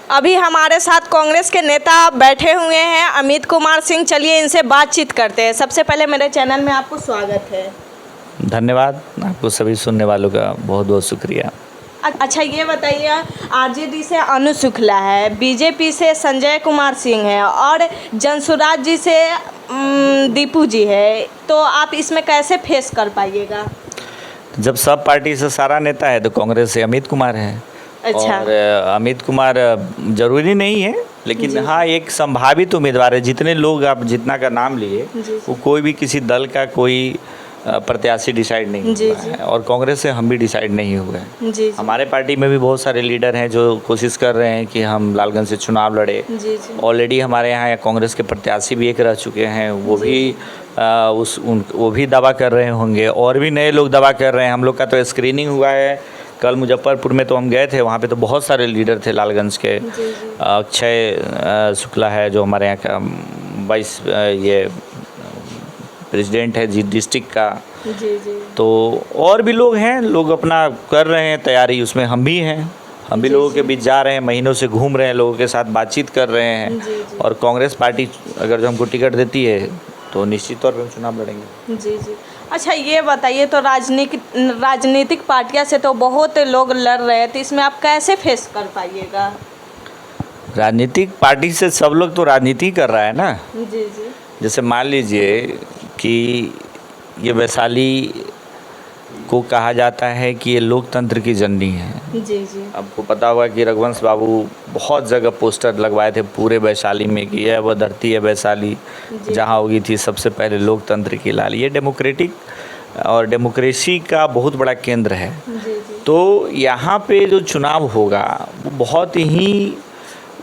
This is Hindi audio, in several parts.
अभी हमारे साथ कांग्रेस के नेता बैठे हुए हैं अमित कुमार सिंह। चलिए इनसे बातचीत करते हैं। सबसे पहले मेरे चैनल में आपको स्वागत है। धन्यवाद। आपको सभी सुनने वालों का बहुत बहुत शुक्रिया। अच्छा ये बताइए, आरजेडी से अनु शुक्ला है, बीजेपी से संजय कुमार सिंह है और जनसुराज जी से दीपू जी है, तो आप इसमें कैसे फेस कर पाइएगा? जब सब पार्टी से सारा नेता है तो कांग्रेस से अमित कुमार है। अच्छा। और अमित कुमार जरूरी नहीं है, लेकिन हाँ एक संभावित उम्मीदवार है। जितने लोग आप जितना का नाम लिए वो कोई भी किसी दल का कोई प्रत्याशी डिसाइड नहीं हुआ है और कांग्रेस से हम भी डिसाइड नहीं हुए हैं। हमारे पार्टी में भी बहुत सारे लीडर हैं जो कोशिश कर रहे हैं कि हम लालगंज से चुनाव लड़े। ऑलरेडी हमारे यहाँ कॉन्ग्रेस के प्रत्याशी भी एक रह चुके हैं, वो भी दावा कर रहे होंगे और भी नए लोग दावा कर रहे हैं। हम लोग का तो स्क्रीनिंग हुआ है। कल मुजफ्फरपुर में तो हम गए थे, वहाँ पे तो बहुत सारे लीडर थे लालगंज के। अक्षय शुक्ला है जो हमारे यहाँ का वाइस ये प्रेसिडेंट है जी डिस्ट्रिक्ट का। तो और भी लोग हैं, लोग अपना कर रहे हैं तैयारी, उसमें हम भी हैं। हम भी लोगों के बीच जा रहे हैं, महीनों से घूम रहे हैं, लोगों के साथ बातचीत कर रहे हैं। और कांग्रेस पार्टी अगर जो हमको टिकट देती है तो निश्चित तौर पर हम चुनाव लड़ेंगे। जी। अच्छा ये बताइए, तो राजनीतिक पार्टियां से तो बहुत लोग लड़ रहे हैं, तो इसमें आप कैसे फेस कर पाइएगा? राजनीतिक पार्टी से सब लोग तो राजनीति कर रहा है ना। जैसे मान लीजिए कि ये वैशाली को कहा जाता है कि ये लोकतंत्र की जननी है। आपको पता होगा कि रघुवंश बाबू बहुत जगह पोस्टर लगवाए थे पूरे वैशाली में कि यह वह धरती है वैशाली जहाँ होगी थी सबसे पहले लोकतंत्र की लाल। ये डेमोक्रेटिक और डेमोक्रेसी का बहुत बड़ा केंद्र है। तो यहाँ पे जो चुनाव होगा वो बहुत ही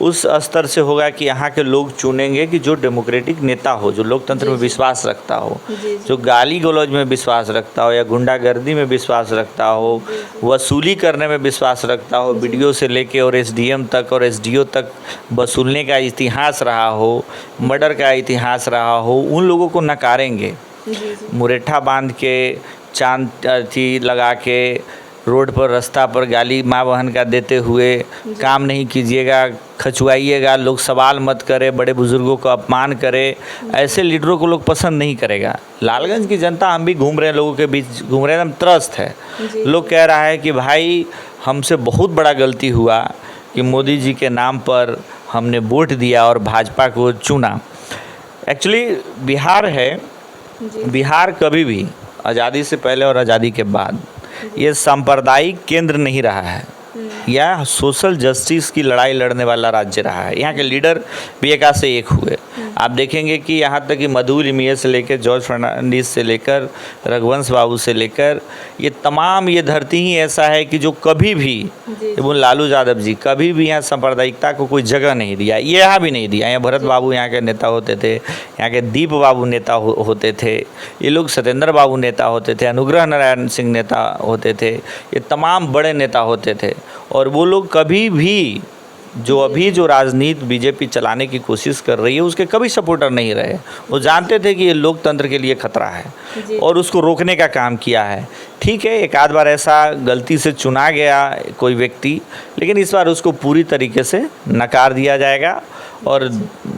उस स्तर से होगा कि यहाँ के लोग चुनेंगे कि जो डेमोक्रेटिक नेता हो, जो लोकतंत्र में विश्वास रखता हो, जो गाली गलौज में विश्वास रखता हो या गुंडागर्दी में विश्वास रखता हो, वसूली करने में विश्वास रखता हो, बीडीओ से लेके और एसडीएम तक और एसडीओ तक वसूलने का इतिहास रहा हो, मर्डर का इतिहास रहा हो, उन लोगों को नकारेंगे। मुरेठा बांध के चांद थी लगा के रोड पर रास्ता पर गाली माँ बहन का देते हुए काम नहीं कीजिएगा, खचवाइएगा, लोग सवाल मत करें, बड़े बुजुर्गों को अपमान करें, ऐसे लीडरों को लोग पसंद नहीं करेगा। लालगंज की जनता, हम भी घूम रहे हैं, लोगों के बीच घूम रहे हैं, एकदम त्रस्त है। लोग कह रहा है कि भाई हमसे बहुत बड़ा गलती हुआ कि मोदी जी के नाम पर हमने वोट दिया और भाजपा को चुना। एक्चुअली बिहार है, बिहार कभी भी आज़ादी से पहले और आज़ादी के बाद ये सांप्रदायिक केंद्र नहीं रहा है। यह सोशल जस्टिस की लड़ाई लड़ने वाला राज्य रहा है। यहाँ के लीडर भी एक से एक हुए। आप देखेंगे कि यहाँ तक कि मधु लिमिये से लेकर जॉर्ज फर्नांडिस से लेकर रघुवंश बाबू से लेकर ये तमाम ये धरती ही ऐसा है कि जो कभी भी एवं लालू यादव जी कभी भी यहाँ सांप्रदायिकता को कोई जगह नहीं दिया। ये यहाँ भी नहीं दिया। यहाँ भरत बाबू यहाँ के नेता होते थे, यहाँ के दीप बाबू नेता होते थे, ये लोग सत्येंद्र बाबू नेता होते थे, अनुग्रह नारायण सिंह नेता होते थे, ये तमाम बड़े नेता होते थे। और वो लोग कभी भी जो अभी जो राजनीति बीजेपी चलाने की कोशिश कर रही है उसके कभी सपोर्टर नहीं रहे। वो जानते थे कि ये लोकतंत्र के लिए खतरा है और उसको रोकने का काम किया है। ठीक है, एक आध बार ऐसा गलती से चुना गया कोई व्यक्ति, लेकिन इस बार उसको पूरी तरीके से नकार दिया जाएगा और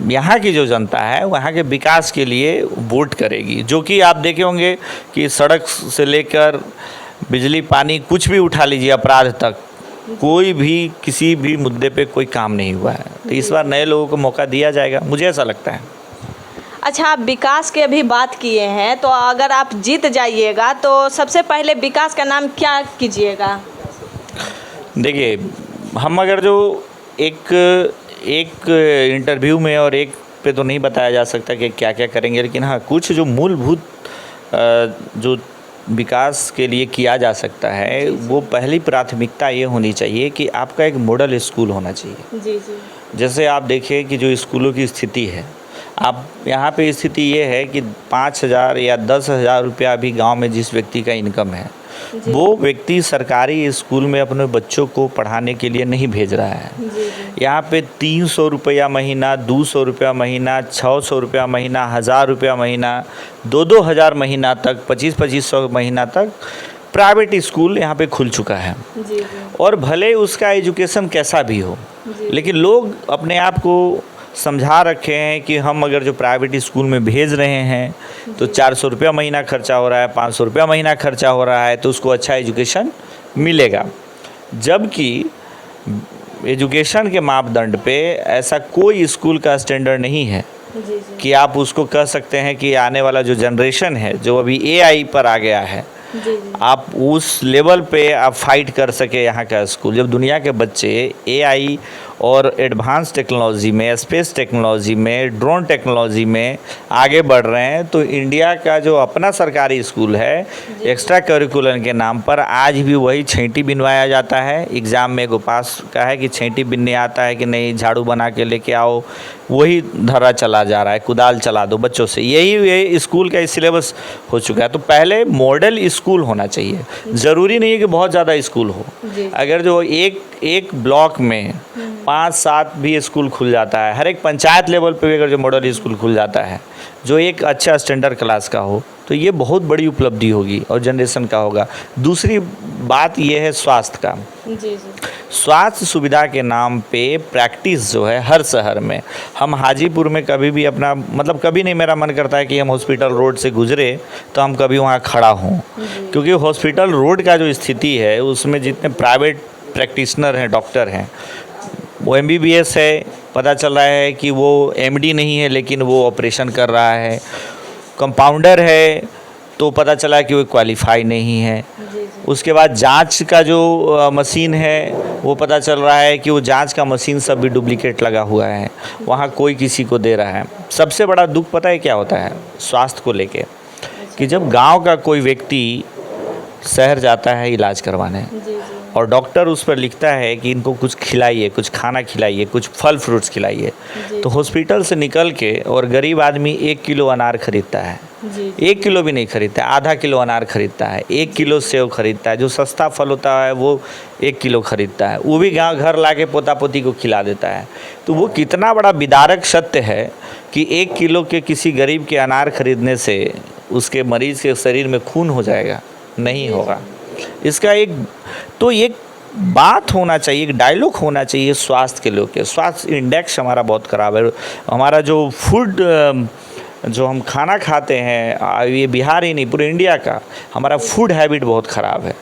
यहाँ की जो जनता है वहाँ के विकास के लिए वोट करेगी। जो कि आप देखे होंगे कि सड़क से लेकर बिजली पानी कुछ भी उठा लीजिए, अपराध तक, कोई भी किसी भी मुद्दे पे कोई काम नहीं हुआ है। तो इस बार नए लोगों को मौका दिया जाएगा, मुझे ऐसा लगता है। अच्छा, आप विकास की अभी बात किए हैं, तो अगर आप जीत जाइएगा तो सबसे पहले विकास का नाम क्या कीजिएगा? देखिए, हम अगर जो एक इंटरव्यू में और एक पे तो नहीं बताया जा सकता कि क्या क्या करेंगे, लेकिन हाँ कुछ जो मूलभूत जो विकास के लिए किया जा सकता है वो पहली प्राथमिकता ये होनी चाहिए कि आपका एक मॉडल स्कूल होना चाहिए। जैसे आप देखें कि जो स्कूलों की स्थिति है, आप यहाँ पे स्थिति ये है कि 5,000 या 10,000 रुपया अभी गांव में जिस व्यक्ति का इनकम है वो व्यक्ति सरकारी स्कूल में अपने बच्चों को पढ़ाने के लिए नहीं भेज रहा है। यहाँ पे 300 रुपया महीना, 200 रुपया महीना, 600 रुपया महीना, 1,000 रुपया महीना, 2-2 हज़ार महीना तक, 25-2500 महीना तक प्राइवेट स्कूल यहाँ पे खुल चुका है। और भले उसका एजुकेशन कैसा भी हो, लेकिन लोग अपने आप को समझा रखे हैं कि हम अगर जो प्राइवेट स्कूल में भेज रहे हैं तो 400 रुपया महीना खर्चा हो रहा है, 500 रुपया महीना खर्चा हो रहा है, तो उसको अच्छा एजुकेशन मिलेगा। जबकि एजुकेशन के मापदंड पे ऐसा कोई स्कूल का स्टैंडर्ड नहीं है कि आप उसको कह सकते हैं कि आने वाला जो जनरेशन है, जो अभी एआई पर आ गया है, आप उस लेवल पे आप फाइट कर सके यहाँ का स्कूल। जब दुनिया के बच्चे एआई और एडवांस टेक्नोलॉजी में, स्पेस टेक्नोलॉजी में, ड्रोन टेक्नोलॉजी में आगे बढ़ रहे हैं, तो इंडिया का जो अपना सरकारी स्कूल है, एक्स्ट्रा करिकुलर के नाम पर आज भी वही छैंटी बिनवाया जाता है। एग्ज़ाम में एगो पास का है कि छैंटी बिनने आता है कि नहीं, झाड़ू बना के लेके आओ, वही धरा चला जा रहा है, कुदाल चला दो बच्चों से। यही स्कूल का सिलेबस हो चुका है। तो पहले मॉडल स्कूल होना चाहिए, ज़रूरी नहीं है कि बहुत ज़्यादा स्कूल हो। अगर जो एक ब्लॉक में 5-7 भी स्कूल खुल जाता है, हर एक पंचायत लेवल पे भी अगर जो मॉडल स्कूल खुल जाता है जो एक अच्छा स्टैंडर्ड क्लास का हो, तो ये बहुत बड़ी उपलब्धि होगी और जनरेशन का होगा। दूसरी बात ये है स्वास्थ्य का। स्वास्थ्य सुविधा के नाम पे प्रैक्टिस जो है हर शहर में, हम हाजीपुर में कभी भी अपना मतलब कभी नहीं मेरा मन करता है कि हम हॉस्पिटल रोड से गुजरे तो हम कभी वहाँ खड़ा हों, क्योंकि हॉस्पिटल रोड का जो स्थिति है उसमें जितने प्राइवेट प्रैक्टिशनर हैं, डॉक्टर हैं, वो MBBS है, पता चल रहा है कि वो MD नहीं है लेकिन वो ऑपरेशन कर रहा है, कंपाउंडर है तो पता चला कि वो क्वालिफाई नहीं है। उसके बाद जांच का जो मशीन है वो पता चल रहा है कि वो जांच का मशीन सब भी डुप्लीकेट लगा हुआ है, वहाँ कोई किसी को दे रहा है। सबसे बड़ा दुख पता है क्या होता है स्वास्थ्य को लेके, कि जब गांव का कोई व्यक्ति शहर जाता है इलाज करवाने और डॉक्टर उस पर लिखता है कि इनको कुछ खिलाइए, कुछ खाना खिलाइए, कुछ फल फ्रूट्स खिलाइए, तो हॉस्पिटल से निकल के और गरीब आदमी 1 किलो अनार खरीदता है, 1 किलो भी नहीं खरीदता है, आधा किलो अनार खरीदता है, 1 किलो सेव खरीदता है, जो सस्ता फल होता है वो 1 किलो खरीदता है, वो भी गाँव घर ला के पोता पोती को खिला देता है। तो वो कितना बड़ा विदारक सत्य है कि 1 किलो के किसी गरीब के अनार खरीदने से उसके मरीज़ के शरीर में खून हो जाएगा? नहीं होगा। इसका एक बात होना चाहिए, एक डायलॉग होना चाहिए स्वास्थ्य के लोग के। स्वास्थ्य इंडेक्स हमारा बहुत ख़राब है। हमारा जो फूड जो हम खाना खाते हैं, ये बिहार ही नहीं पूरे इंडिया का हमारा फूड हैबिट बहुत ख़राब है।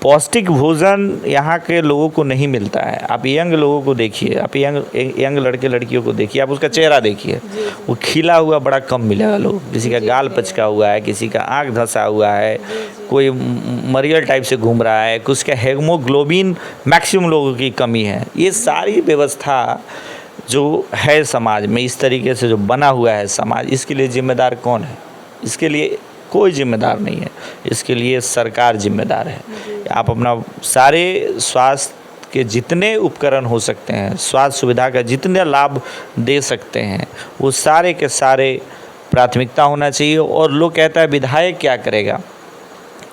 पौष्टिक भोजन यहाँ के लोगों को नहीं मिलता है। आप यंग लोगों को देखिए, आप यंग लड़के लड़कियों को देखिए, आप उसका चेहरा देखिए, वो खिला हुआ बड़ा कम मिलेगा लोग। किसी का गाल पचका हुआ है, किसी का आँख धंसा हुआ है, कोई मरियल टाइप से घूम रहा है, कुछ का हेमोग्लोबिन मैक्सिमम लोगों की कमी है। ये सारी व्यवस्था जो है समाज में, इस तरीके से जो बना हुआ है समाज, इसके लिए जिम्मेदार कौन है? इसके लिए कोई जिम्मेदार नहीं है, इसके लिए सरकार जिम्मेदार है। आप अपना सारे स्वास्थ्य के जितने उपकरण हो सकते हैं, स्वास्थ्य सुविधा का जितने लाभ दे सकते हैं, वो सारे के सारे प्राथमिकता होना चाहिए। और लोग कहता है विधायक क्या करेगा?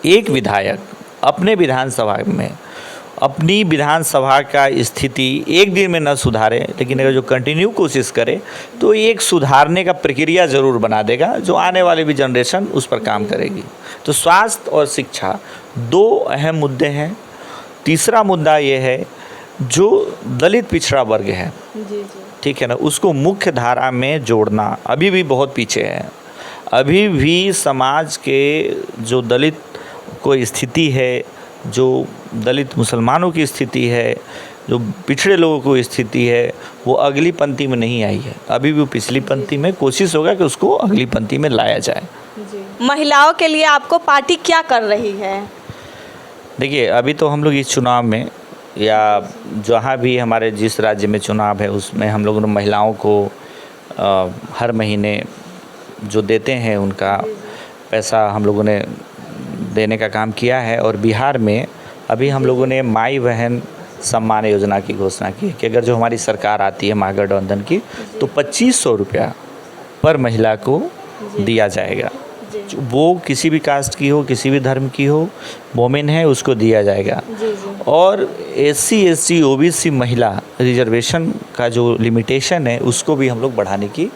एक विधायक अपने विधानसभा में अपनी विधानसभा का स्थिति एक दिन में न सुधारे, लेकिन अगर जो कंटिन्यू कोशिश करे तो एक सुधारने का प्रक्रिया ज़रूर बना देगा, जो आने वाली भी जनरेशन उस पर काम करेगी। तो स्वास्थ्य और शिक्षा 2 अहम मुद्दे हैं। तीसरा मुद्दा ये है जो दलित पिछड़ा वर्ग है, ठीक है ना, उसको मुख्य धारा में जोड़ना अभी भी बहुत पीछे है। अभी भी समाज के जो दलित को स्थिति है, जो दलित मुसलमानों की स्थिति है, जो पिछड़े लोगों को स्थिति है, वो अगली पंक्ति में नहीं आई है। अभी भी पिछली पंक्ति में कोशिश होगा कि उसको अगली पंक्ति में लाया जाए। महिलाओं के लिए आपको पार्टी क्या कर रही है? देखिए, अभी तो हम लोग इस चुनाव में या जहाँ भी हमारे जिस राज्य में चुनाव है उसमें हम लोगों ने महिलाओं को हर महीने जो देते हैं उनका पैसा हम लोगों ने देने का काम किया है। और बिहार में अभी हम लोगों ने माई बहन सम्मान योजना की घोषणा की कि अगर जो हमारी सरकार आती है महागठबंधन की, तो 2500 रुपया पर महिला को दिया जाएगा। वो किसी भी कास्ट की हो, किसी भी धर्म की हो, वोमेन है, उसको दिया जाएगा। और SC ST OBC महिला रिजर्वेशन का जो लिमिटेशन है उसको भी हम लोग बढ़ाने की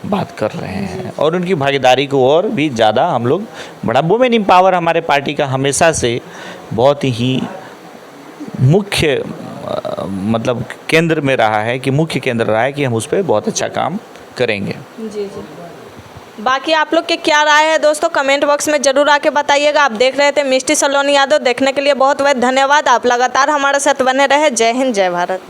बात कर रहे हैं और उनकी भागीदारी को और भी ज़्यादा हम लोग बड़ा। वुमेन एम्पावर हमारे पार्टी का हमेशा से बहुत ही मुख्य मतलब केंद्र में रहा है, कि मुख्य केंद्र रहा है कि हम उस पर बहुत अच्छा काम करेंगे। जी जी। बाकी आप लोग के क्या राय है दोस्तों, कमेंट बॉक्स में ज़रूर आके बताइएगा। आप देख रहे थे मिष्टी सलोनी यादव। देखने के लिए बहुत बहुत धन्यवाद। आप लगातार हमारे साथ बने रहे। जय हिंद, जय भारत।